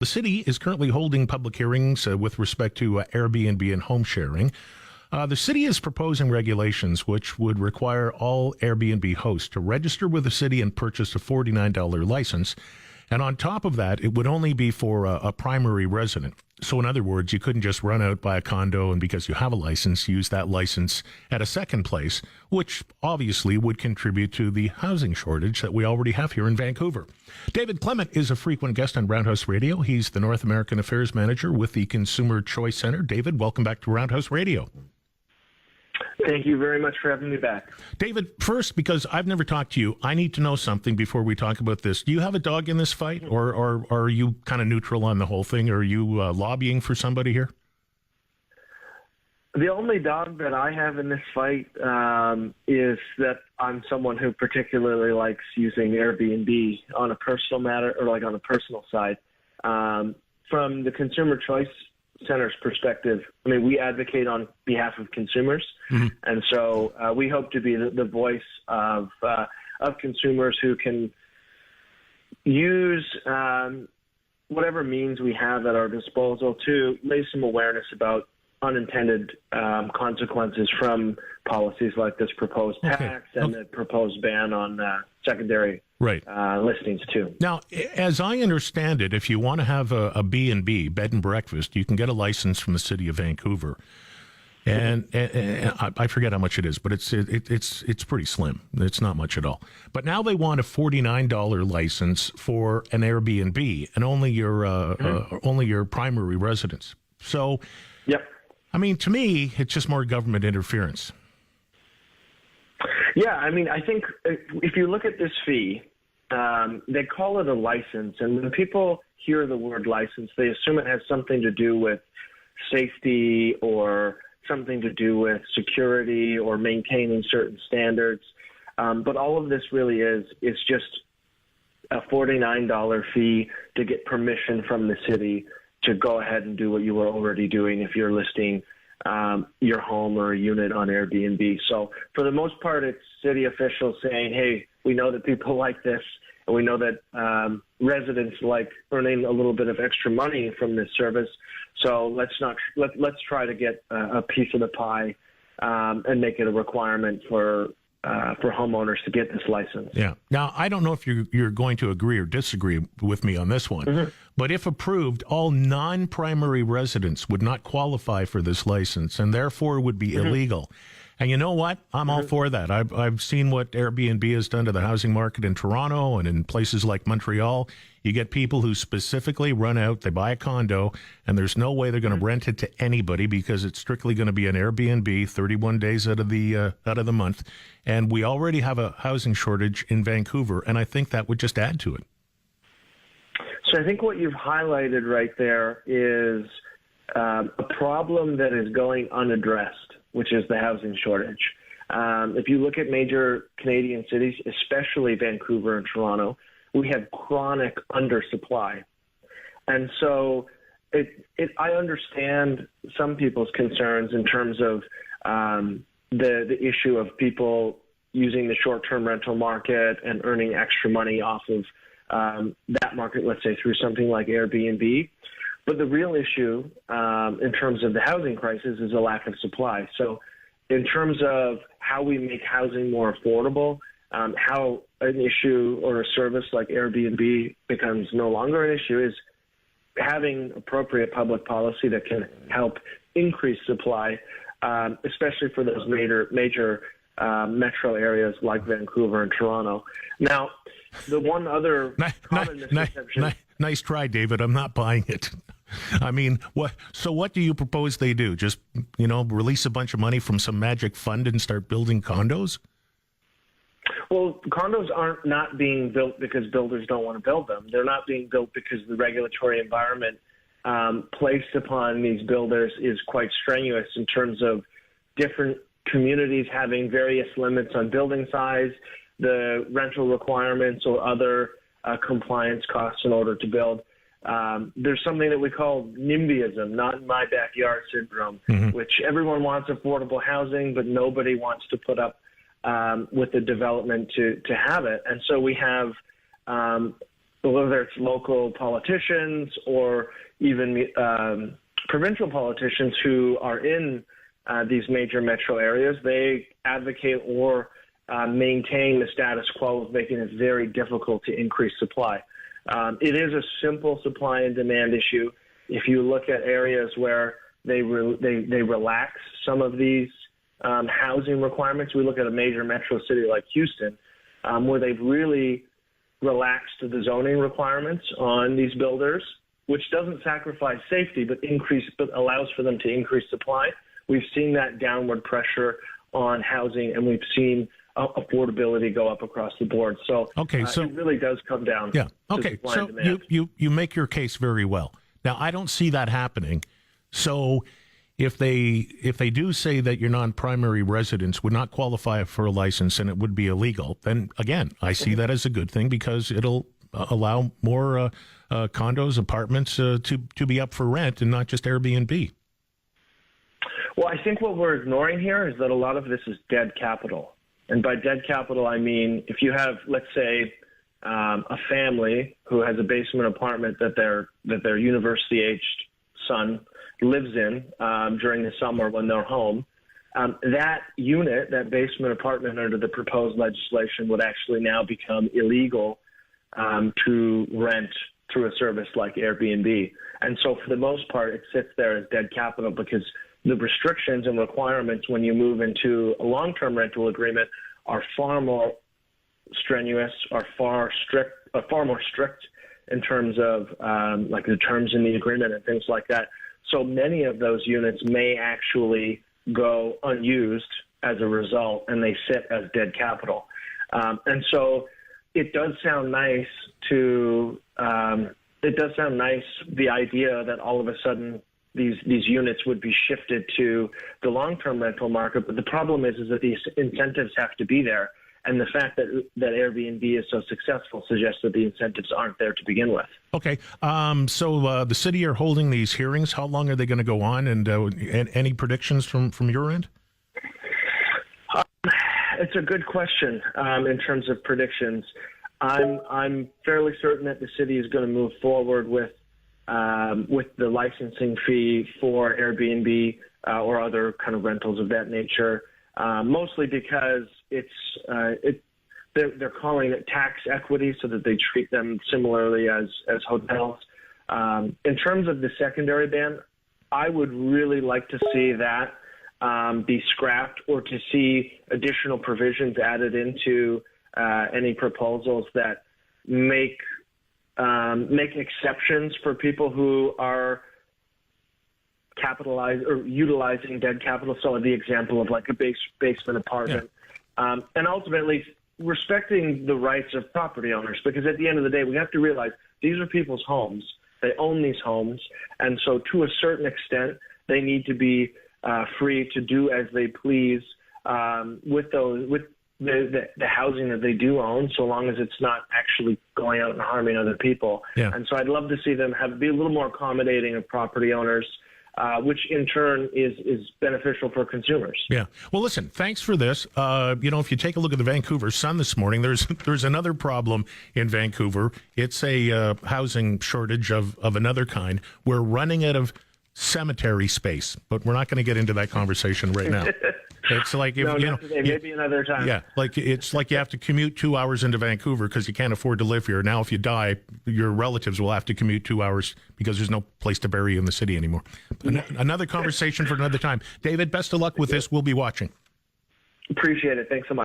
The city is currently holding public hearings with respect to Airbnb and home sharing. The city is proposing regulations which would require all Airbnb hosts to register with the city and purchase a $49 license. And on top of that, it would only be for a primary resident. So in other words, you couldn't just run out, buy a condo, and because you have a license, use that license at a second place, which obviously would contribute to the housing shortage that we already have here in Vancouver. David Clement is a frequent guest on Roundhouse Radio. He's the North American Affairs Manager with the Consumer Choice Center. David, welcome back to Roundhouse Radio. Thank you very much for having me back. David, first, because I've never talked to you, I need to know something before we talk about this. Do you have a dog in this fight, or are you kind of neutral on the whole thing? Or are you lobbying for somebody here? The only dog that I have in this fight is that I'm someone who particularly likes using Airbnb on a personal matter, or like on a personal side. From the Consumer Choice Center's perspective, I mean, we advocate on behalf of consumers, and so we hope to be the voice of consumers who can use whatever means we have at our disposal to raise some awareness about unintended consequences from policies like this proposed tax and the proposed ban on secondary listings too. Now, as I understand it, if you want to have a B&B, bed and breakfast, you can get a license from the city of Vancouver, and I forget how much it is, but it's pretty slim. It's not much at all. But now they want a $49 license for an Airbnb, and only your primary residence. So, yep. I mean, to me, it's just more government interference. Yeah, I mean, I think if you look at this fee, they call it a license. And when people hear the word license, they assume it has something to do with safety or something to do with security or maintaining certain standards. But all of this really is just a $49 fee to get permission from the city to go ahead and do what you were already doing if you're listing your home or a unit on Airbnb. So for the most part, it's city officials saying, hey, we know that people like this, and we know that residents like earning a little bit of extra money from this service. So let's try to get a piece of the pie and make it a requirement for homeowners to get this license. Yeah. Now, I don't know if you're going to agree or disagree with me on this one, but if approved, all non-primary residents would not qualify for this license and therefore would be illegal. And you know what? I'm all for that. I've seen what Airbnb has done to the housing market in Toronto and in places like Montreal. You get people who specifically run out, they buy a condo, and there's no way they're going to rent it to anybody because it's strictly going to be an Airbnb 31 days out of the month. And we already have a housing shortage in Vancouver, and I think that would just add to it. So I think what you've highlighted right there is a problem that is going unaddressed, which is the housing shortage. If you look at major Canadian cities, especially Vancouver and Toronto, we have chronic undersupply. And so I understand some people's concerns in terms of the issue of people using the short-term rental market and earning extra money off of that market, let's say through something like Airbnb. But the real issue in terms of the housing crisis is a lack of supply. So in terms of how we make housing more affordable, how an issue or a service like Airbnb becomes no longer an issue is having appropriate public policy that can help increase supply, especially for those major metro areas like Vancouver and Toronto. Now, the one other common misconception... Nice try, David. I'm not buying it. I mean, what do you propose they do? Just, release a bunch of money from some magic fund and start building condos? Well, condos aren't not being built because builders don't want to build them. They're not being built because the regulatory environment placed upon these builders is quite strenuous in terms of different communities having various limits on building size, the rental requirements, or other compliance costs in order to build. There's something that we call NIMBYism, not in my backyard syndrome, which everyone wants affordable housing, but nobody wants to put up with the development to have it. And so we have whether it's local politicians or even provincial politicians who are in these major metro areas, they advocate or maintain the status quo of making it very difficult to increase supply. It is a simple supply and demand issue. If you look at areas where they relax some of these housing requirements, we look at a major metro city like Houston, where they've really relaxed the zoning requirements on these builders, which doesn't sacrifice safety, but allows for them to increase supply. We've seen that downward pressure on housing, and we've seen affordability go up across the board. So, it really does come down. Yeah. To okay. supply So and demand. you make your case very well. Now, I don't see that happening. So if they do say that your non-primary residents would not qualify for a license and it would be illegal, then again, I see that as a good thing because it'll allow more condos, apartments to be up for rent and not just Airbnb. Well, I think what we're ignoring here is that a lot of this is dead capital. And by dead capital, I mean if you have, let's say, a family who has a basement apartment that their university-aged son lives in during the summer when they're home, that unit, that basement apartment under the proposed legislation would actually now become illegal to rent through a service like Airbnb. And so for the most part, it sits there as dead capital because the restrictions and requirements when you move into a long-term rental agreement are far more strenuous, are far more strict in terms of like the terms in the agreement and things like that. So many of those units may actually go unused as a result, and they sit as dead capital. And so it does sound nice the idea that all of a sudden these units would be shifted to the long-term rental market. But the problem is that these incentives have to be there. And the fact that Airbnb is so successful suggests that the incentives aren't there to begin with. Okay. So the city are holding these hearings. How long are they going to go on? And any predictions from your end? It's a good question in terms of predictions. I'm fairly certain that the city is going to move forward with the licensing fee for Airbnb or other kind of rentals of that nature, mostly because they're calling it tax equity so that they treat them similarly as hotels. In terms of the secondary ban, I would really like to see that be scrapped or to see additional provisions added into any proposals that make exceptions for people who are capitalized or utilizing dead capital. So the example of like a basement apartment, and ultimately respecting the rights of property owners, because at the end of the day, we have to realize these are people's homes. They own these homes. And so to a certain extent, they need to be free to do as they please with the housing that they do own, so long as it's not actually going out and harming other people. Yeah. And so I'd love to see them be a little more accommodating of property owners, which in turn is beneficial for consumers. Yeah. Well, listen, thanks for this. If you take a look at the Vancouver Sun this morning, there's another problem in Vancouver. It's a housing shortage of another kind. We're running out of cemetery space, but we're not going to get into that conversation right now. It's like maybe another time. Yeah, it's like you have to commute 2 hours into Vancouver because you can't afford to live here. Now, if you die, your relatives will have to commute 2 hours because there's no place to bury you in the city anymore. Another conversation for another time. David, best of luck with this. We'll be watching. Appreciate it. Thanks so much.